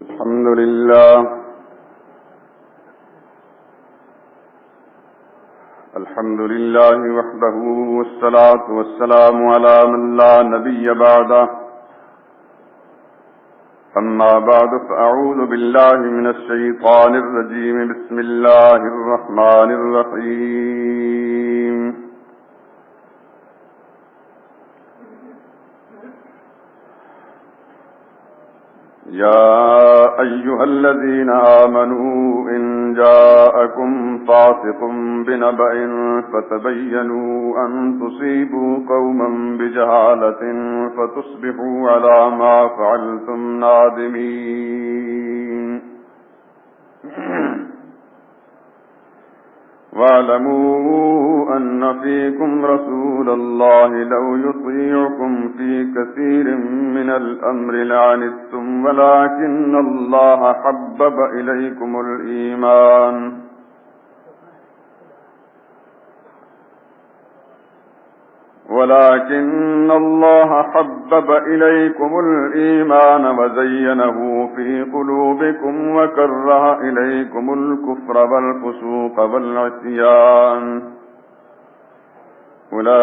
الحمد لله وحده والصلاة والسلام على من لا نبي بعده أما بعد فأعوذ بالله من الشيطان الرجيم بسم الله الرحمن الرحيم يا أيها الذين آمنوا إن جاءكم فاسق بنبأ فتبينوا أن تصيبوا قوما بجهالة فتصبحوا على ما فعلتم نادمين واعلموا أن فيكم رسول الله لو يطيعكم في كثير من الأمر لعنتم ولكن الله حبب إليكم الإيمان وزينه في قلوبكم وكره إليكم الكفر والفسوق والعصيان أولئك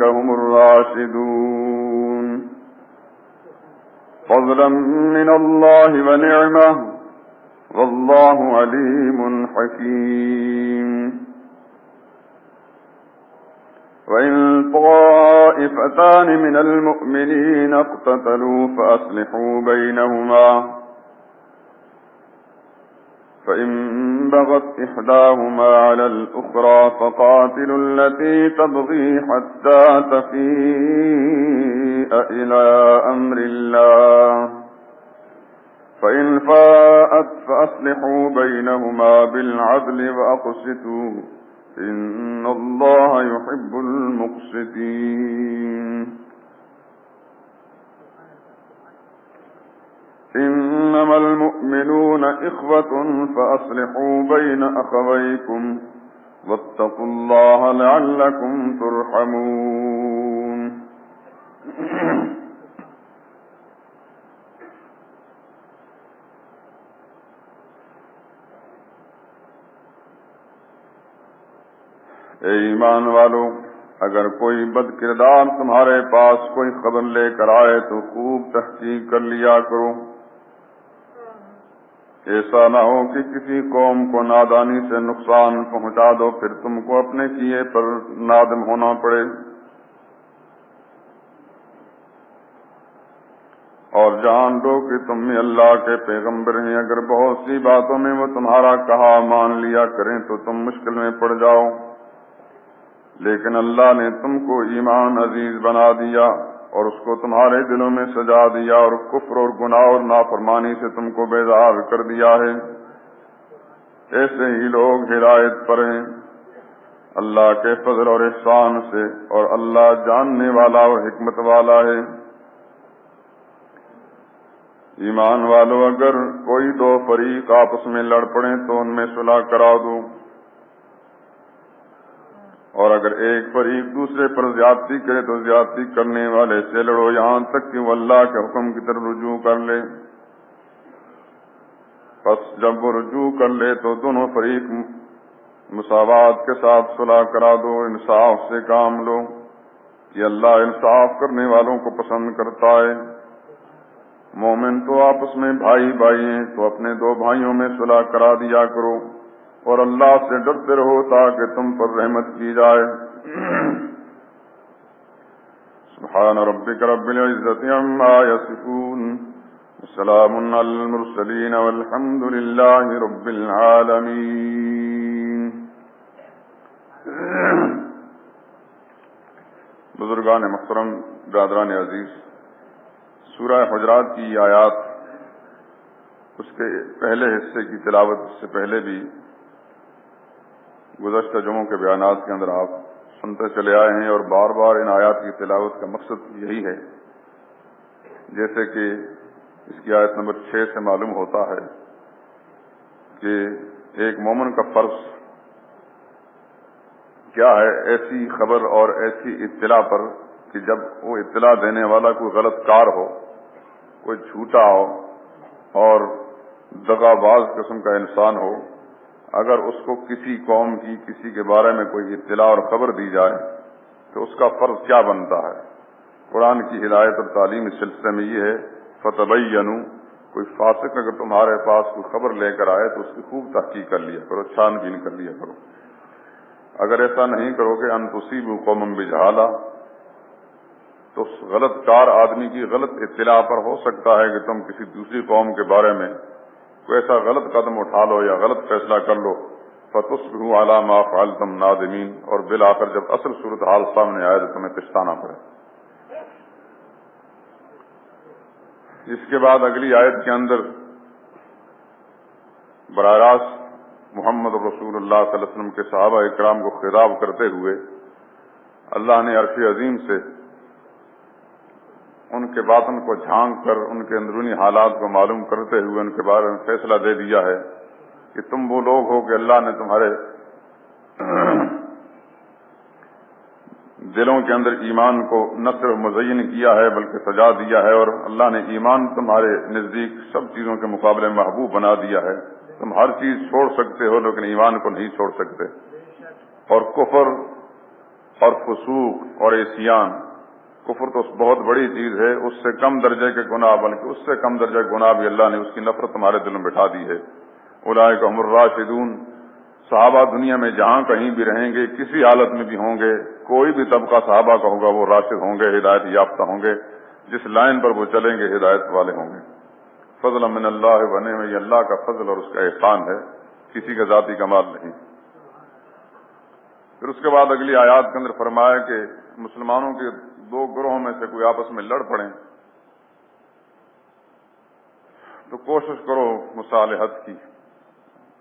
هم الراشدون فضلا من الله ونعمة والله عليم حكيم وإن طائفتان من المؤمنين اقتتلوا فأصلحوا بينهما فإن بغت إحداهما على الأخرى فقاتلوا التي تبغي حتى تفيء إلى أمر الله فإن فاءت فأصلحوا بينهما بالعدل وأقسطوا إن الله يحب المقسطين إنما المؤمنون إخوة فأصلحوا بين أخويكم واتقوا الله لعلكم ترحمون اے ایمان والو، اگر کوئی بد کردار تمہارے پاس کوئی خبر لے کر آئے تو خوب تحقیق کر لیا کرو، ایسا نہ ہو کہ کسی قوم کو نادانی سے نقصان پہنچا دو پھر تم کو اپنے کیے پر نادم ہونا پڑے۔ اور جان لو کہ تم اللہ کے پیغمبر ہیں، اگر بہت سی باتوں میں وہ تمہارا کہا مان لیا کریں تو تم مشکل میں پڑ جاؤ، لیکن اللہ نے تم کو ایمان عزیز بنا دیا اور اس کو تمہارے دلوں میں سجا دیا اور کفر اور گناہ اور نافرمانی سے تم کو بیزار کر دیا ہے، ایسے ہی لوگ ہدایت پر ہیں اللہ کے فضل اور احسان سے، اور اللہ جاننے والا اور حکمت والا ہے۔ ایمان والو، اگر کوئی دو فریق آپس میں لڑ پڑیں تو ان میں صلح کرا دو، اور اگر ایک فریق دوسرے پر زیادتی کرے تو زیادتی کرنے والے سے لڑو یہاں تک کہ وہ اللہ کے حکم کی طرف رجوع کر لے۔ پس جب وہ رجوع کر لے تو دونوں فریق مساوات کے ساتھ صلح کرا دو، انصاف سے کام لو، یہ اللہ انصاف کرنے والوں کو پسند کرتا ہے۔ مومن تو آپس میں بھائی بھائی ہیں تو اپنے دو بھائیوں میں صلح کرا دیا کرو، اور اللہ سے ڈرتے رہو تاکہ تم پر رحمت کی جائے۔ سبحان ربک رب العزة عما یصفون وسلام علی المرسلین والحمد للہ رب العالمین۔ بزرگان محترم، برادران عزیز، سورہ حجرات کی آیات، اس کے پہلے حصے کی تلاوت سے پہلے بھی گزشتہ جمعوں کے بیانات کے اندر آپ سنتے چلے آئے ہیں، اور بار بار ان آیات کی تلاوت کا مقصد یہی ہے، جیسے کہ اس کی آیت نمبر 6 سے معلوم ہوتا ہے کہ ایک مومن کا فرض کیا ہے ایسی خبر اور ایسی اطلاع پر کہ جب وہ اطلاع دینے والا کوئی غلط کار ہو کوئی جھوٹا ہو اور دغاباز قسم کا انسان ہو، اگر اس کو کسی قوم کی کسی کے بارے میں کوئی اطلاع اور خبر دی جائے تو اس کا فرض کیا بنتا ہے؟ قرآن کی ہدایت اور تعلیم اس سلسلے میں یہ ہے، فتبینوا، کوئی فاسق اگر تمہارے پاس کوئی خبر لے کر آئے تو اس کی خوب تحقیق کر لیا کرو، چھان بین کر لیا کرو۔ اگر ایسا نہیں کرو گے ان تصیبوا قوما بجہالہ، تو اس غلط کار آدمی کی غلط اطلاع پر ہو سکتا ہے کہ تم کسی دوسری قوم کے بارے میں کوئی ایسا غلط قدم اٹھا لو یا غلط فیصلہ کر لو، فتصبحوا علی ما فعلتم نادمین، اور بالآخر جب اصل صورتحال سامنے آئے تو تمہیں پچھتانا پڑے۔ اس کے بعد اگلی آیت کے اندر براہ راست محمد رسول اللہ صلی اللہ علیہ وسلم کے صحابہ اکرام کو خطاب کرتے ہوئے اللہ نے عرش عظیم سے ان کے باطن کو جھانک کر ان کے اندرونی حالات کو معلوم کرتے ہوئے ان کے بارے میں فیصلہ دے دیا ہے کہ تم وہ لوگ ہو کہ اللہ نے تمہارے دلوں کے اندر ایمان کو نہ صرف مزین کیا ہے بلکہ سجا دیا ہے، اور اللہ نے ایمان تمہارے نزدیک سب چیزوں کے مقابلے میں محبوب بنا دیا ہے۔ تم ہر چیز چھوڑ سکتے ہو لیکن ایمان کو نہیں چھوڑ سکتے، اور کفر اور فسوق اور عصیان، کفر تو بہت بڑی چیز ہے، اس سے کم درجے کے گناہ بلکہ اس سے کم درجے کے گناہ بھی اللہ نے اس کی نفرت تمہارے دل میں بٹھا دی ہے۔ اولئک هم الراشدون، صحابہ دنیا میں جہاں کہیں بھی رہیں گے، کسی حالت میں بھی ہوں گے، کوئی بھی طبقہ صحابہ کا ہوگا وہ راشد ہوں گے، ہدایت یافتہ ہوں گے، جس لائن پر وہ چلیں گے ہدایت والے ہوں گے۔ فضل من اللہ ونعم، یہ اللہ کا فضل اور اس کا احسان ہے، کسی کا ذاتی کمال نہیں۔ پھر اس کے بعد اگلی آیات کے اندر فرمایا کہ مسلمانوں کے دو گروہوں میں سے کوئی آپس میں لڑ پڑیں تو کوشش کرو مصالحت کی۔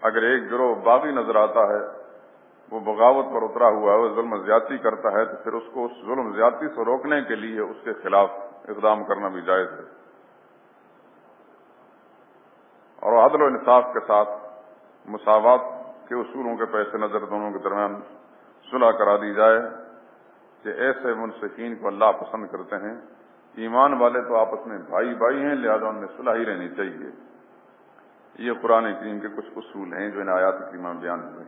اگر ایک گروہ باغی نظر آتا ہے، وہ بغاوت پر اترا ہوا ہے، وہ ظلم زیادتی کرتا ہے، تو پھر اس کو اس ظلم زیادتی سے روکنے کے لیے اس کے خلاف اقدام کرنا بھی جائز ہے، اور عدل و انصاف کے ساتھ مساوات کے اصولوں کے پیش نظر دونوں کے درمیان صلح کرا دی جائے کہ ایسے منصفین کو اللہ پسند کرتے ہیں۔ ایمان والے تو آپس میں بھائی بھائی ہیں، لہذا ان میں صلح ہی رہنی چاہیے۔ یہ قرآن کریم کے کچھ اصول ہیں جو ان آیات کریمہ میں بیان ہوئے۔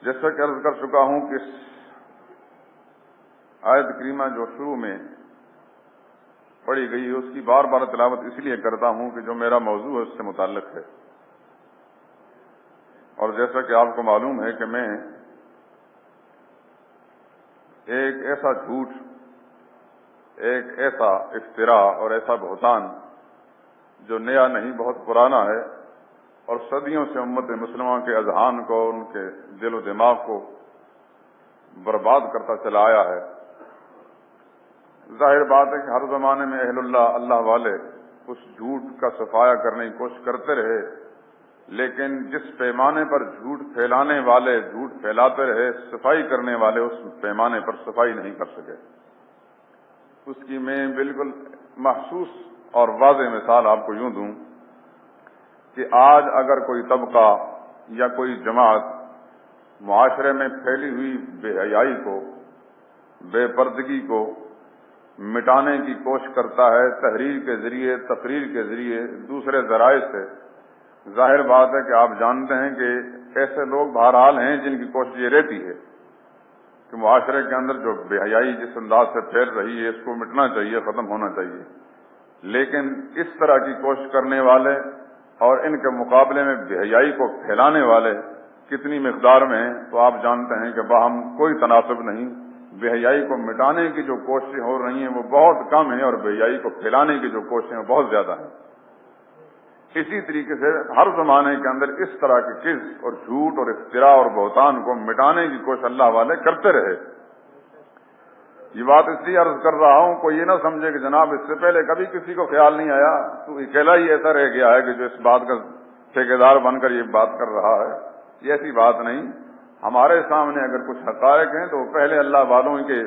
جیسا کہ عرض کر چکا ہوں کہ اس آیت کریمہ جو شروع میں پڑھی گئی ہے اس کی بار بار تلاوت اس لیے کرتا ہوں کہ جو میرا موضوع ہے اس سے متعلق ہے، اور جیسا کہ آپ کو معلوم ہے کہ میں ایک ایسا جھوٹ، ایک ایسا افتراء اور ایسا بہتان جو نیا نہیں بہت پرانا ہے اور صدیوں سے امت مسلمہ کے اذہان کو، ان کے دل و دماغ کو برباد کرتا چلا آیا ہے۔ ظاہر بات ہے کہ ہر زمانے میں اہل اللہ والے اس جھوٹ کا صفایا کرنے کی کوشش کرتے رہے، لیکن جس پیمانے پر جھوٹ پھیلانے والے جھوٹ پھیلاتے رہے، صفائی کرنے والے اس پیمانے پر صفائی نہیں کر سکے۔ اس کی میں بالکل محسوس اور واضح مثال آپ کو یوں دوں کہ آج اگر کوئی طبقہ یا کوئی جماعت معاشرے میں پھیلی ہوئی بے حیائی کو، بے پردگی کو مٹانے کی کوشش کرتا ہے تحریر کے ذریعے، تقریر کے ذریعے، دوسرے ذرائع سے، ظاہر بات ہے کہ آپ جانتے ہیں کہ ایسے لوگ بہرحال ہیں جن کی کوشش یہ رہتی ہے کہ معاشرے کے اندر جو بے حیائی جس انداز سے پھیل رہی ہے اس کو مٹنا چاہیے، ختم ہونا چاہیے۔ لیکن اس طرح کی کوشش کرنے والے اور ان کے مقابلے میں بے حیائی کو پھیلانے والے کتنی مقدار میں ہیں تو آپ جانتے ہیں کہ باہم کوئی تناسب نہیں۔ بے حیائی کو مٹانے کی جو کوششیں ہو رہی ہیں وہ بہت کم ہیں، اور بے حیائی کو پھیلانے کی جو کوششیں ہیں بہت زیادہ ہیں۔ اسی طریقے سے ہر زمانے کے اندر اس طرح کے کذب اور جھوٹ اور افتراء اور بہتان کو مٹانے کی کوشش اللہ والے کرتے رہے۔ یہ بات اس لیے عرض کر رہا ہوں، کوئی یہ نہ سمجھے کہ جناب اس سے پہلے کبھی کسی کو خیال نہیں آیا، تو اکیلا ہی ایسا رہ گیا ہے کہ جو اس بات کا ٹھیکیدار بن کر یہ بات کر رہا ہے۔ یہ ایسی بات نہیں، ہمارے سامنے اگر کچھ حقائق ہیں تو پہلے اللہ والوں کے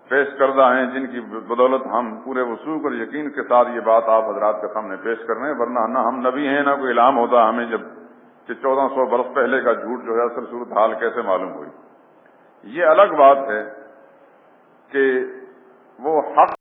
پیش کردہ ہیں جن کی بدولت ہم پورے وثوق اور یقین کے ساتھ یہ بات آپ حضرات کے سامنے پیش کر رہے ہیں، ورنہ نہ ہم نبی ہیں نہ کوئی الہام ہوتا ہمیں جب کہ 1400 برس پہلے کا جھوٹ جو ہے اصل صورتحال کیسے معلوم ہوئی۔ یہ الگ بات ہے کہ وہ حق